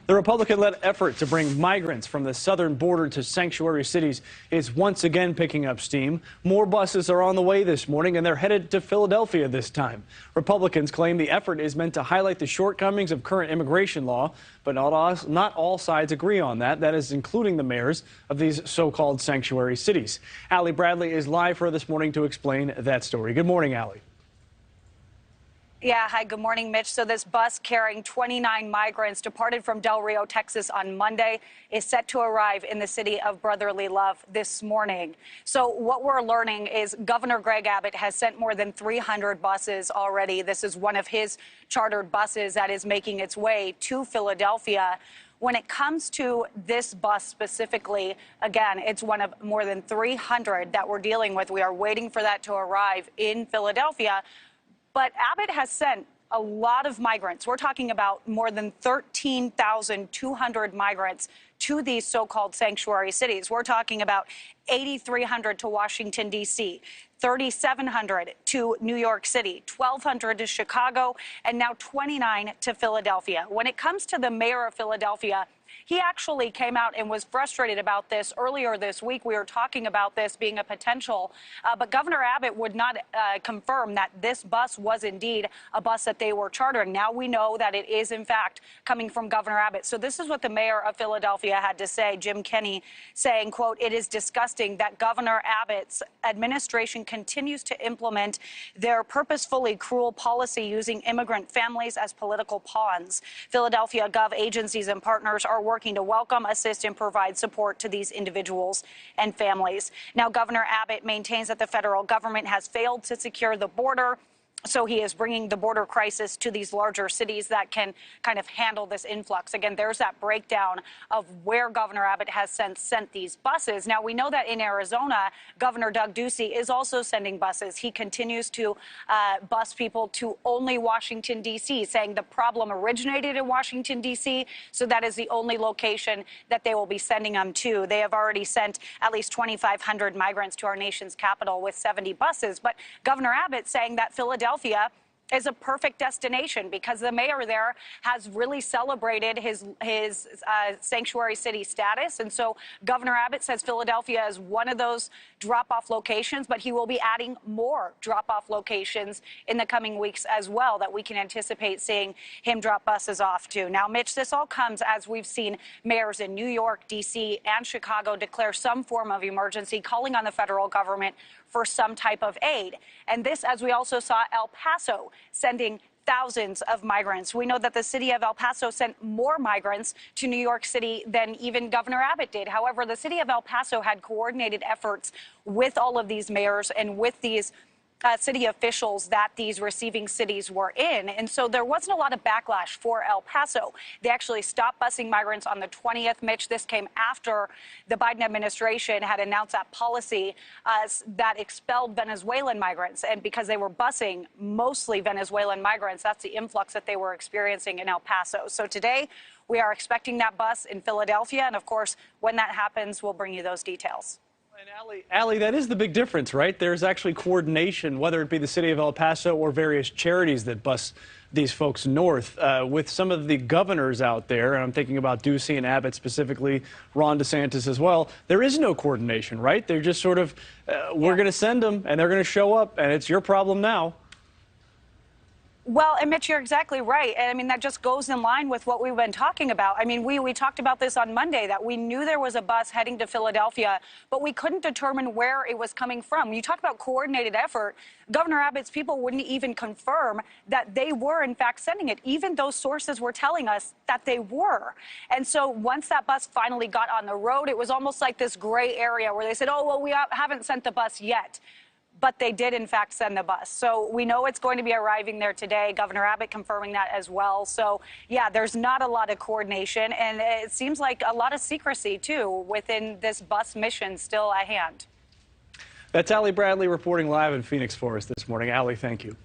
The Republican-led effort to bring migrants from the southern border to sanctuary cities is once again picking up steam. More buses are on the way this morning, and they're headed to Philadelphia this time. Republicans claim the effort is meant to highlight the shortcomings of current immigration law, but not all sides agree on that. That is including the mayors of these so-called sanctuary cities. Allie Bradley is live for us this morning to explain that story. Good morning, Allie. Yeah, hi, good morning, Mitch. So this bus carrying 29 migrants departed from Del Rio, Texas on Monday is set to arrive in the city of brotherly love this morning. So what we're learning is Governor Greg Abbott has sent more than 300 buses already. This is one of his chartered buses that is making its way to Philadelphia. When it comes to this bus specifically, again, it's one of more than 300 that we're dealing with. We are waiting for that to arrive in Philadelphia. But Abbott has sent a lot of migrants. We're talking about more than 13,200 migrants to these so-called sanctuary cities. We're talking about 8,300 to Washington, D.C., 3,700 to New York City, 1,200 to Chicago, and now 29 to Philadelphia. When it comes to the mayor of Philadelphia, he actually came out and was frustrated about this earlier this week. We were talking about this being a potential, but Governor Abbott would not confirm that this bus was indeed a bus that they were chartering. Now we know that it is, in fact, coming from Governor Abbott. So this is what the mayor of Philadelphia had to say, Jim Kenney, saying, quote, "It is disgusting that Governor Abbott's administration continues to implement their purposefully cruel policy using immigrant families as political pawns. Philadelphia Gov agencies and partners are working to welcome, assist, and provide support to these individuals and families." Now, Governor Abbott maintains that the federal government has failed to secure the border. So he is bringing the border crisis to these larger cities that can kind of handle this influx. Again, there's that breakdown of where Governor Abbott has sent these buses. Now, we know that in Arizona, Governor Doug Ducey is also sending buses. He continues to bus people to only Washington, D.C., saying the problem originated in Washington, D.C., so that is the only location that they will be sending them to. They have already sent at least 2,500 migrants to our nation's capital with 70 buses. But Governor Abbott saying that Philadelphia is a perfect destination because the mayor there has really celebrated his sanctuary city status. And so Governor Abbott says Philadelphia is one of those drop-off locations, but he will be adding more drop-off locations in the coming weeks as well that we can anticipate seeing him drop buses off to. Now, Mitch, this all comes as we've seen mayors in New York, D.C., and Chicago declare some form of emergency, calling on the federal government for some type of aid. And this, as we also saw El Paso sending thousands of migrants. We know that the city of El Paso sent more migrants to New York City than even Governor Abbott did. However, the city of El Paso had coordinated efforts with all of these mayors and with these city officials that these receiving cities were in. And so there wasn't a lot of backlash for El Paso. They actually stopped busing migrants on the 20th. Mitch, this came after the Biden administration had announced that policy that expelled Venezuelan migrants. And because they were busing mostly Venezuelan migrants, that's the influx that they were experiencing in El Paso. So today we are expecting that bus in Philadelphia. And of course, when that happens, we'll bring you those details. And Allie, that is the big difference, right? There's actually coordination, whether it be the city of El Paso or various charities that bus these folks north. With some of the governors out there, and I'm thinking about Ducey and Abbott specifically, Ron DeSantis as well, there is no coordination, right? They're just sort of, we're going to send them, and they're going to show up, and it's your problem now. Well, and Mitch, you're exactly right. And I mean, that just goes in line with what we've been talking about. I mean, we talked about this on Monday, that we knew there was a bus heading to Philadelphia, but we couldn't determine where it was coming from. You talk about coordinated effort. Governor Abbott's people wouldn't even confirm that they were, in fact, sending it. Even those sources were telling us that they were. And so once that bus finally got on the road, it was almost like this gray area where they said, oh, well, we haven't sent the bus yet. But they did, in fact, send the bus. So we know it's going to be arriving there today. Governor Abbott confirming that as well. So, yeah, there's not a lot of coordination. And it seems like a lot of secrecy, too, within this bus mission still at hand. That's Allie Bradley reporting live in Phoenix for us this morning. Allie, thank you.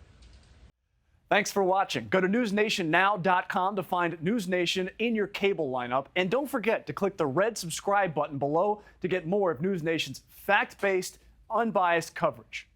Thanks for watching. Go to newsnationnow.com to find NewsNation in your cable lineup. And don't forget to click the red subscribe button below to get more of NewsNation's fact-based, unbiased coverage.